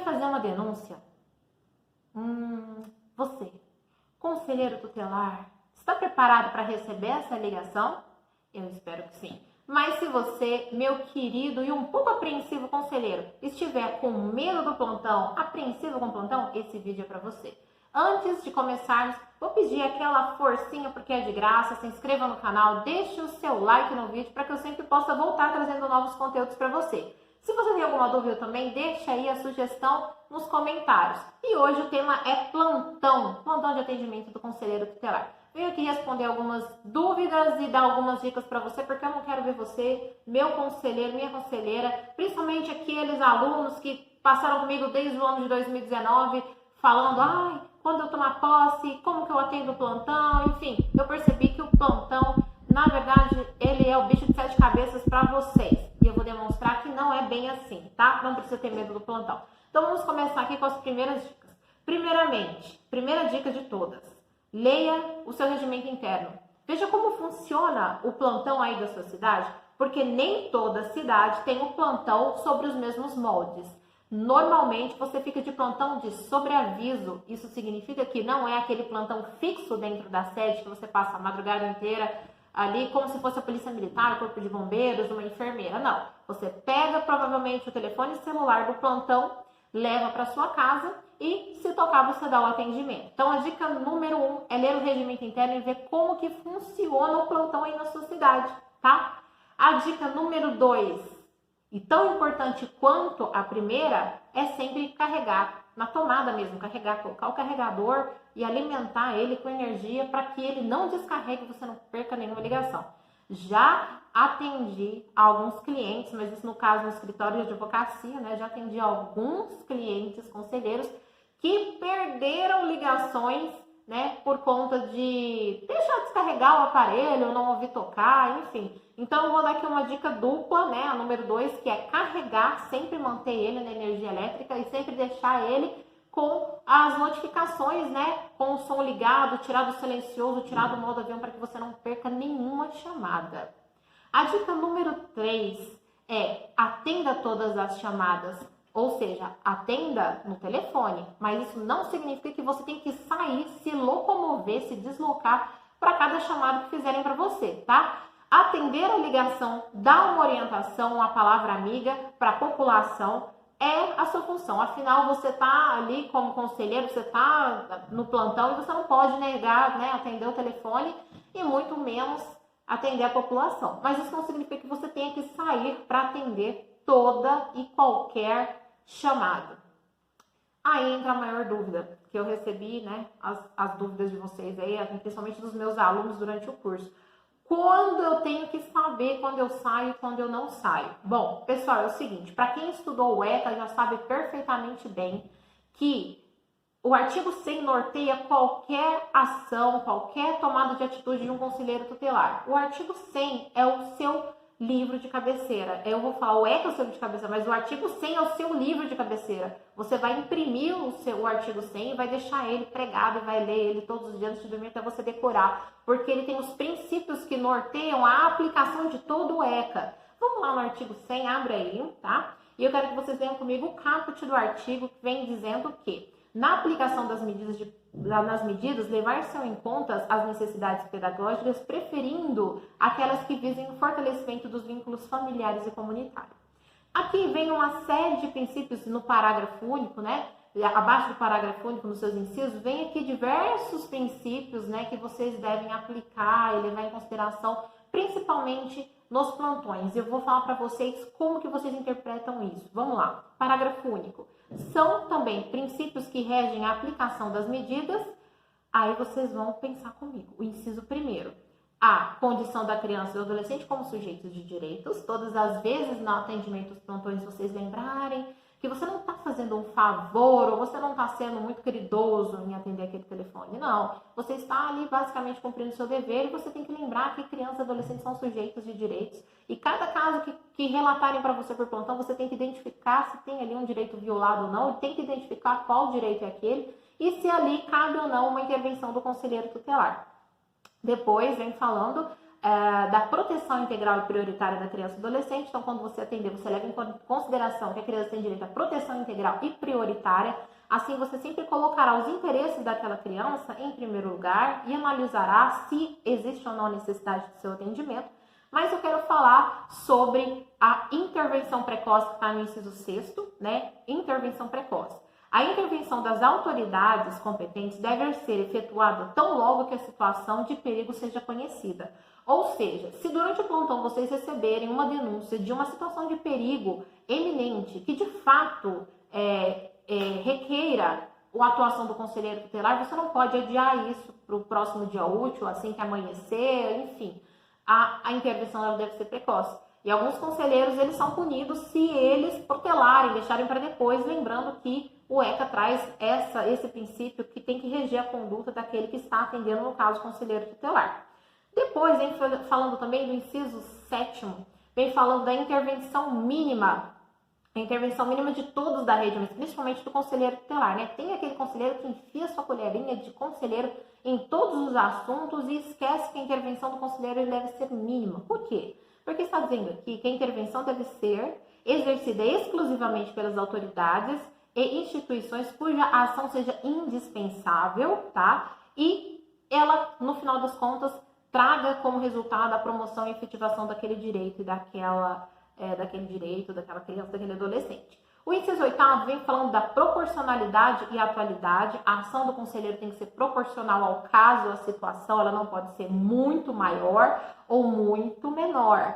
fazer uma denúncia? Você, conselheiro tutelar, está preparado para receber essa ligação? Eu espero que sim. Mas se você, meu querido e um pouco apreensivo conselheiro, estiver com medo do plantão, apreensivo com o plantão, esse vídeo é para você. Antes de começarmos, vou pedir aquela forcinha porque é de graça, se inscreva no canal, deixe o seu like no vídeo para que eu sempre possa voltar trazendo novos conteúdos para você. Se você tem alguma dúvida também, deixa aí a sugestão nos comentários. E hoje o tema é plantão de atendimento do conselheiro tutelar. Venho aqui responder algumas dúvidas e dar algumas dicas para você, porque eu não quero ver você, meu conselheiro, minha conselheira, principalmente aqueles alunos que passaram comigo desde o ano de 2019, falando, quando eu tomar posse, como que eu atendo o plantão, enfim, eu percebi que o plantão, na verdade, ele é o bicho de 7 cabeças para vocês. E eu vou demonstrar que não é bem assim, tá? Não precisa ter medo do plantão. Então vamos começar aqui com as primeiras dicas. Primeiramente, primeira dica de todas, leia o seu regimento interno. Veja como funciona o plantão aí da sua cidade, porque nem toda cidade tem um plantão sobre os mesmos moldes. Normalmente você fica de plantão de sobreaviso, isso significa que não é aquele plantão fixo dentro da sede que você passa a madrugada inteira ali como se fosse a polícia militar, o corpo de bombeiros, uma enfermeira. Não, você pega provavelmente o telefone celular do plantão, leva para sua casa e se tocar você dá o atendimento. Então a dica número 1 é ler o regimento interno e ver como que funciona o plantão aí na sua cidade, tá? A dica número 2, e tão importante quanto a primeira, é sempre carregar, na tomada mesmo, colocar o carregador e alimentar ele com energia para que ele não descarregue e você não perca nenhuma ligação. Já atendi alguns clientes, mas isso no caso no escritório de advocacia, né? Já atendi alguns clientes, conselheiros, que perderam ligações, né, por conta de deixar descarregar o aparelho, não ouvir tocar, enfim. Então eu vou dar aqui uma dica dupla, né, a número 2, que é carregar, sempre manter ele na energia elétrica e sempre deixar ele com as notificações, né, com o som ligado, tirar do silencioso, tirar do modo avião para que você não perca nenhuma chamada. A dica número 3 é atenda todas as chamadas. Ou seja, atenda no telefone, mas isso não significa que você tem que sair, se locomover, se deslocar para cada chamada que fizerem para você, tá? Atender a ligação, dar uma orientação, uma palavra amiga para a população é a sua função. Afinal, você está ali como conselheiro, você está no plantão e você não pode negar, né, atender o telefone e muito menos atender a população. Mas isso não significa que você tenha que sair para atender toda e qualquer chamada. Aí entra a maior dúvida que eu recebi, né? As dúvidas de vocês aí, principalmente dos meus alunos durante o curso. Quando eu tenho que saber quando eu saio e quando eu não saio? Bom, pessoal, é o seguinte, para quem estudou o ECA já sabe perfeitamente bem que o artigo 100 norteia qualquer ação, qualquer tomada de atitude de um conselheiro tutelar. O artigo 100 é o seu livro de cabeceira. Eu vou falar o ECA é o seu livro de cabeceira, mas o artigo 100 é o seu livro de cabeceira. Você vai imprimir o artigo 100 e vai deixar ele pregado e vai ler ele todos os dias antes de dormir até você decorar, porque ele tem os princípios que norteiam a aplicação de todo o ECA. Vamos lá no artigo 100, abre aí, tá? E eu quero que vocês venham comigo o caput do artigo que vem dizendo que na aplicação das medidas, levar-se em conta as necessidades pedagógicas, preferindo aquelas que visem o fortalecimento dos vínculos familiares e comunitários. Aqui vem uma série de princípios no parágrafo único, né? Abaixo do parágrafo único, nos seus incisos, vem aqui diversos princípios, né, que vocês devem aplicar e levar em consideração, principalmente nos plantões. Eu vou falar para vocês como que vocês interpretam isso. Vamos lá. Parágrafo único. São também princípios que regem a aplicação das medidas. Aí vocês vão pensar comigo. O inciso primeiro. A condição da criança e do adolescente como sujeitos de direitos. Todas as vezes no atendimento dos plantões vocês lembrarem que você não está fazendo um favor ou você não está sendo muito caridoso em atender aquele telefone. Não. Você está ali basicamente cumprindo o seu dever e você tem que lembrar que crianças e adolescentes são sujeitos de direitos. E cada caso que relatarem para você por plantão, você tem que identificar se tem ali um direito violado ou não, tem que identificar qual direito é aquele e se ali cabe ou não uma intervenção do conselheiro tutelar. Depois vem falando da proteção integral e prioritária da criança e adolescente. Então, quando você atender, você leva em consideração que a criança tem direito à proteção integral e prioritária. Assim, você sempre colocará os interesses daquela criança em primeiro lugar e analisará se existe ou não necessidade do seu atendimento. Mas eu quero falar sobre a intervenção precoce que está no inciso 6º, né? Intervenção precoce. A intervenção das autoridades competentes deve ser efetuada tão logo que a situação de perigo seja conhecida. Ou seja, se durante o plantão vocês receberem uma denúncia de uma situação de perigo eminente, que de fato requeira a atuação do conselheiro tutelar, você não pode adiar isso para o próximo dia útil, assim que amanhecer, enfim. A intervenção ela deve ser precoce. E alguns conselheiros eles são punidos se eles protelarem, deixarem para depois, lembrando que o ECA traz esse princípio que tem que reger a conduta daquele que está atendendo, no caso, o conselheiro tutelar. Depois, vem falando também do inciso 7º, vem falando da intervenção mínima, a intervenção mínima de todos da rede, mas principalmente do conselheiro tutelar, né? Tem aquele conselheiro que enfia sua colherinha de conselheiro em todos os assuntos e esquece que a intervenção do conselheiro deve ser mínima. Por quê? Porque está dizendo aqui que a intervenção deve ser exercida exclusivamente pelas autoridades e instituições cuja ação seja indispensável, tá? E ela, no final das contas, traga como resultado a promoção e efetivação daquele direito e daquele direito, daquela criança, daquele adolescente. O inciso 8º vem falando da proporcionalidade e atualidade. A ação do conselheiro tem que ser proporcional ao caso, à situação, ela não pode ser muito maior ou muito menor.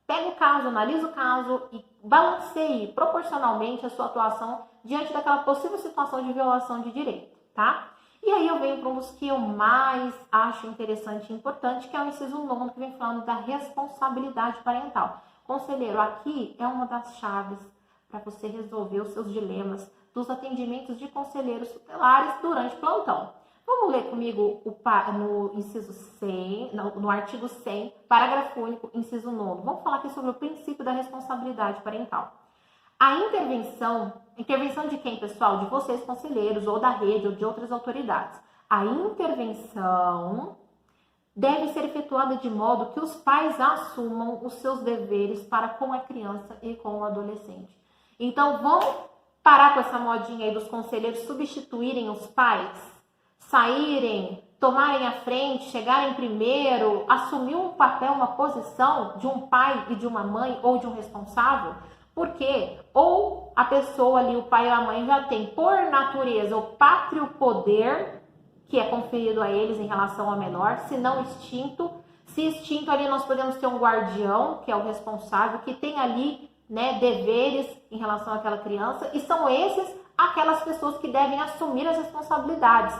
Pega o caso, analisa o caso e balanceie proporcionalmente a sua atuação diante daquela possível situação de violação de direito, tá? E aí eu venho para um dos que eu mais acho interessante e importante, que é o inciso 9º, que vem falando da responsabilidade parental. Conselheiro, aqui é uma das chaves para você resolver os seus dilemas dos atendimentos de conselheiros tutelares durante o plantão. Vamos ler comigo no inciso 100, no artigo 100, parágrafo único, inciso 9º. Vamos falar aqui sobre o princípio da responsabilidade parental. A intervenção de quem, pessoal? De vocês, conselheiros, ou da rede, ou de outras autoridades. A intervenção deve ser efetuada de modo que os pais assumam os seus deveres para com a criança e com o adolescente. Então, vamos parar com essa modinha aí dos conselheiros substituírem os pais? Saírem, tomarem a frente, chegarem primeiro, assumir um papel, uma posição de um pai e de uma mãe ou de um responsável? Porque ou a pessoa ali, o pai ou a mãe, já tem por natureza o pátrio poder que é conferido a eles em relação ao menor, se não extinto. Se extinto ali nós podemos ter um guardião, que é o responsável, que tem ali, né, deveres em relação àquela criança, e são esses aquelas pessoas que devem assumir as responsabilidades.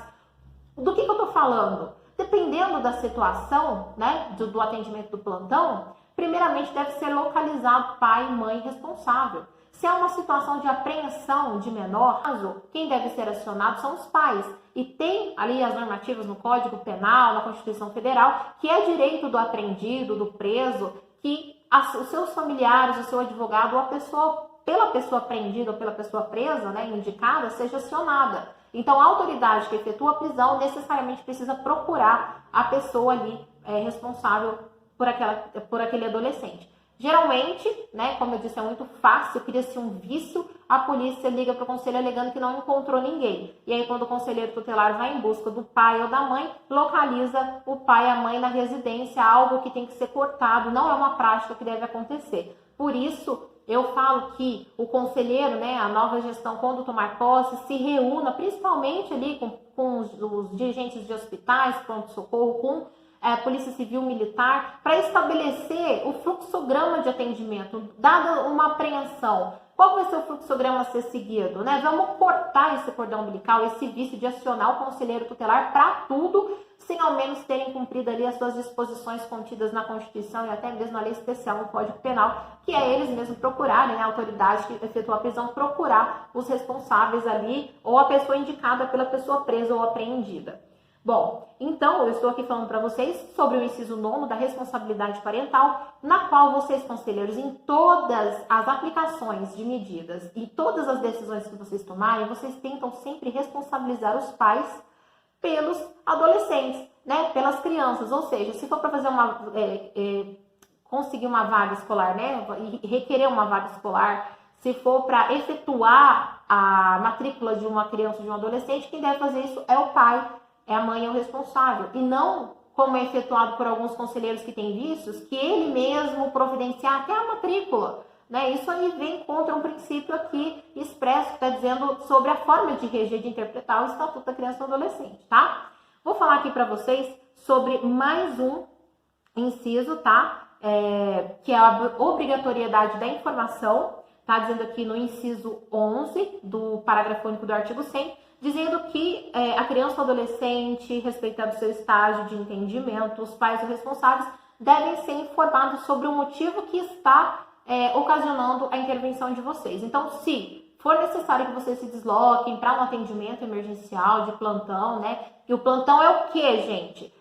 Do que eu estou falando? Dependendo da situação, né, do atendimento do plantão, primeiramente deve ser localizado pai e mãe responsável. Se é uma situação de apreensão de menor, quem deve ser acionado são os pais. E tem ali as normativas no Código Penal, na Constituição Federal, que é direito do apreendido, do preso, que os seus familiares, o seu advogado, ou a pessoa, pela pessoa apreendida ou pela pessoa presa, né, indicada, seja acionada. Então, a autoridade que efetua a prisão necessariamente precisa procurar a pessoa ali responsável por aquele adolescente. Geralmente, né, como eu disse, é muito fácil, cria-se um vício, a polícia liga para o conselho alegando que não encontrou ninguém. E aí, quando o conselheiro tutelar vai em busca do pai ou da mãe, localiza o pai e a mãe na residência, algo que tem que ser cortado, não é uma prática que deve acontecer. Por isso, eu falo que o conselheiro, né, a nova gestão, quando tomar posse, se reúna principalmente ali com os dirigentes de hospitais, pronto-socorro, com Polícia Civil Militar, para estabelecer o fluxograma de atendimento, dada uma apreensão. Qual vai ser o fluxograma a ser seguido? Né? Vamos cortar esse cordão umbilical, esse vício de acionar o conselheiro tutelar para tudo, sem ao menos terem cumprido ali as suas disposições contidas na Constituição e até mesmo na lei especial, no Código Penal, que é eles mesmos procurarem, né, a autoridade que efetua a prisão, procurar os responsáveis ali, ou a pessoa indicada pela pessoa presa ou apreendida. Bom, então eu estou aqui falando para vocês sobre o inciso 9 da responsabilidade parental, na qual vocês, conselheiros, em todas as aplicações de medidas e todas as decisões que vocês tomarem, vocês tentam sempre responsabilizar os pais pelos adolescentes. né, pelas crianças. Ou seja, se for para fazer conseguir uma vaga escolar, né, e requerer uma vaga escolar, se for para efetuar a matrícula de uma criança ou de um adolescente, quem deve fazer isso é o pai, é a mãe, é o responsável. E não como é efetuado por alguns conselheiros que têm vícios, que ele mesmo providenciar até a matrícula. Né? Isso aí vem contra um princípio aqui expresso, que está dizendo sobre a forma de reger, de interpretar o Estatuto da Criança e do Adolescente, tá? Vou falar aqui para vocês sobre mais um inciso, tá? Que é a obrigatoriedade da informação, tá? Dizendo aqui no inciso 11 do parágrafo único do artigo 100, dizendo que a criança ou adolescente, respeitando seu estágio de entendimento, os pais ou responsáveis devem ser informados sobre o motivo que está ocasionando a intervenção de vocês. Então, se for necessário que vocês se desloquem para um atendimento emergencial de plantão, né? E o plantão é o quê, gente?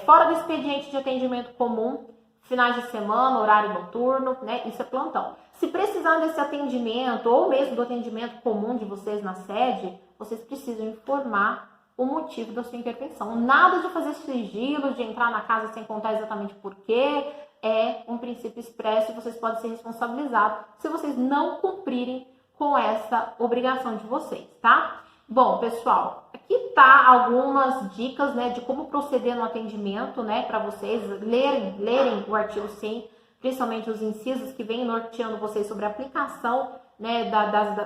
Fora do expediente de atendimento comum, finais de semana, horário noturno, né? Isso é plantão. Se precisar desse atendimento, ou mesmo do atendimento comum de vocês na sede, vocês precisam informar o motivo da sua intervenção. Nada de fazer sigilo, de entrar na casa sem contar exatamente por quê. É um princípio expresso e vocês podem ser responsabilizados se vocês não cumprirem com essa obrigação de vocês, tá? Bom, pessoal, aqui tá algumas dicas, né, de como proceder no atendimento, né, para vocês lerem o artigo 100, principalmente os incisos que vêm norteando vocês sobre a aplicação, né,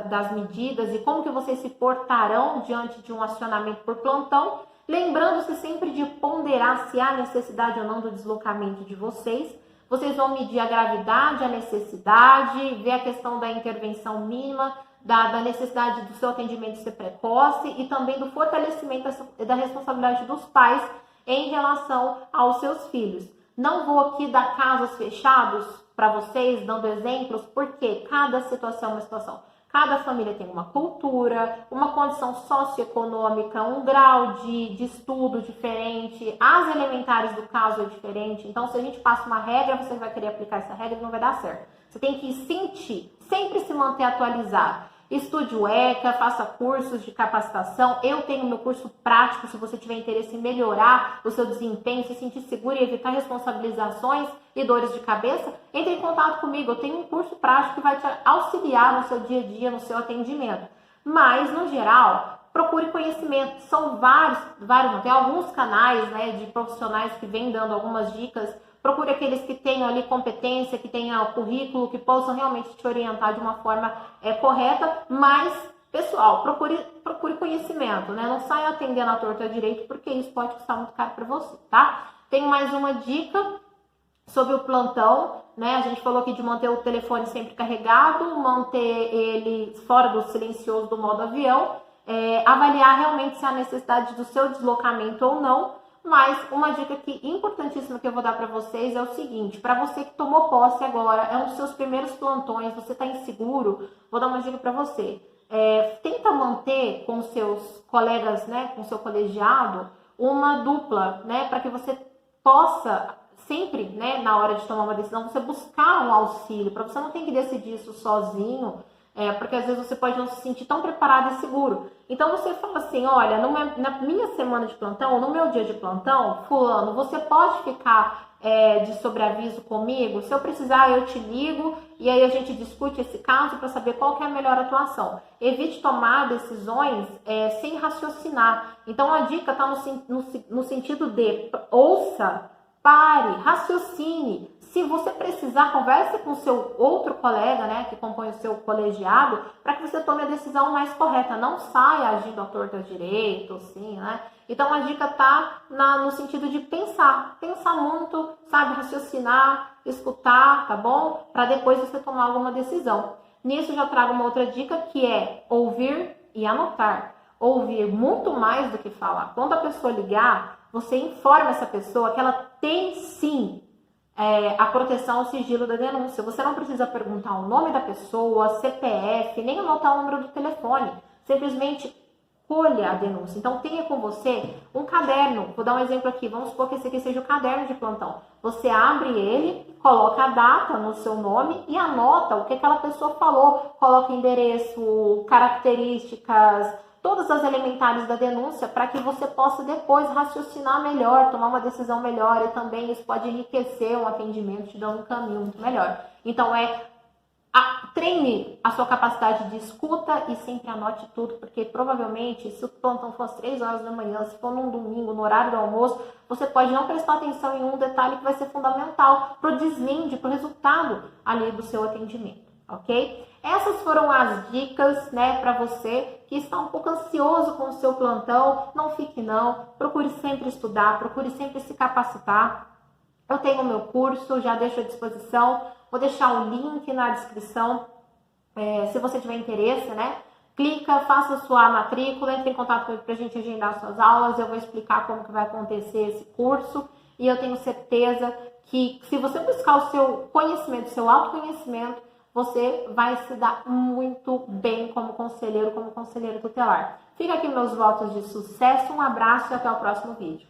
das medidas e como que vocês se portarão diante de um acionamento por plantão, lembrando-se sempre de ponderar se há necessidade ou não do deslocamento de vocês. Vocês vão medir a gravidade, a necessidade, ver a questão da intervenção mínima, da necessidade do seu atendimento ser precoce e também do fortalecimento da responsabilidade dos pais em relação aos seus filhos. Não vou aqui dar casos fechados para vocês, dando exemplos, porque cada situação é uma situação. Cada família tem uma cultura, uma condição socioeconômica, um grau de estudo diferente, as elementares do caso é diferente. Então, se a gente passa uma regra, você vai querer aplicar essa regra e não vai dar certo. Você tem que sentir, sempre se manter atualizado. Estude o ECA, faça cursos de capacitação. Eu tenho meu curso prático, se você tiver interesse em melhorar o seu desempenho, se sentir seguro e evitar responsabilizações e dores de cabeça, entre em contato comigo. Eu tenho um curso prático que vai te auxiliar no seu dia a dia, no seu atendimento. Mas, no geral, procure conhecimento. São vários, tem alguns canais, né, de profissionais que vêm dando algumas dicas. Procure aqueles que tenham ali competência, que tenham currículo, que possam realmente te orientar de uma forma correta. Mas, pessoal, procure conhecimento, né? Não saia atendendo à torta à direita, porque isso pode custar muito caro para você, tá? Tenho mais uma dica sobre o plantão, né? A gente falou aqui de manter o telefone sempre carregado, manter ele fora do silencioso do modo avião, avaliar realmente se há necessidade do seu deslocamento ou não. Mas uma dica aqui importantíssima que eu vou dar para vocês é o seguinte: para você que tomou posse agora, é um dos seus primeiros plantões, você está inseguro, vou dar uma dica para você. Tenta manter com seus colegas, né, com seu colegiado, uma dupla, né, para que você possa sempre, né, na hora de tomar uma decisão, você buscar um auxílio, para você não ter que decidir isso sozinho, porque às vezes você pode não se sentir tão preparado e seguro. Então você fala assim: olha, na minha semana de plantão, no meu dia de plantão, fulano, você pode ficar de sobreaviso comigo? Se eu precisar, eu te ligo e aí a gente discute esse caso para saber qual que é a melhor atuação. Evite tomar decisões sem raciocinar. Então a dica está no sentido de ouça, pare, raciocine. Se você precisar, converse com o seu outro colega, né, que compõe o seu colegiado, para que você tome a decisão mais correta. Não saia agindo à torta à direita, assim, né? Então, a dica tá no sentido de pensar muito, sabe, raciocinar, escutar, tá bom? Para depois você tomar alguma decisão. Nisso, eu já trago uma outra dica, que é ouvir e anotar. Ouvir muito mais do que falar. Quando a pessoa ligar, você informa essa pessoa que ela tem sim a proteção ao sigilo da denúncia. Você não precisa perguntar o nome da pessoa, CPF, nem anotar o número do telefone. Simplesmente colha a denúncia. Então, tenha com você um caderno. Vou dar um exemplo aqui. Vamos supor que esse aqui seja o caderno de plantão. Você abre ele, coloca a data no seu nome e anota o que aquela pessoa falou. Coloca endereço, características, todas as elementares da denúncia para que você possa depois raciocinar melhor, tomar uma decisão melhor, e também isso pode enriquecer o atendimento, te dando um caminho muito melhor. Então, treine a sua capacidade de escuta e sempre anote tudo, porque provavelmente, se o plantão for às 3 horas da manhã, se for num domingo, no horário do almoço, você pode não prestar atenção em um detalhe que vai ser fundamental para o deslinde, para o resultado ali do seu atendimento, ok? Essas foram as dicas, né, para você que está um pouco ansioso com o seu plantão. Não fique não, procure sempre estudar, procure sempre se capacitar. Eu tenho o meu curso, já deixo à disposição, vou deixar o link na descrição, se você tiver interesse, né? Clica, faça sua matrícula, entre em contato comigo para a gente agendar suas aulas, eu vou explicar como que vai acontecer esse curso, e eu tenho certeza que se você buscar o seu conhecimento, o seu autoconhecimento, você vai se dar muito bem como conselheiro tutelar. Fica aqui meus votos de sucesso, um abraço e até o próximo vídeo.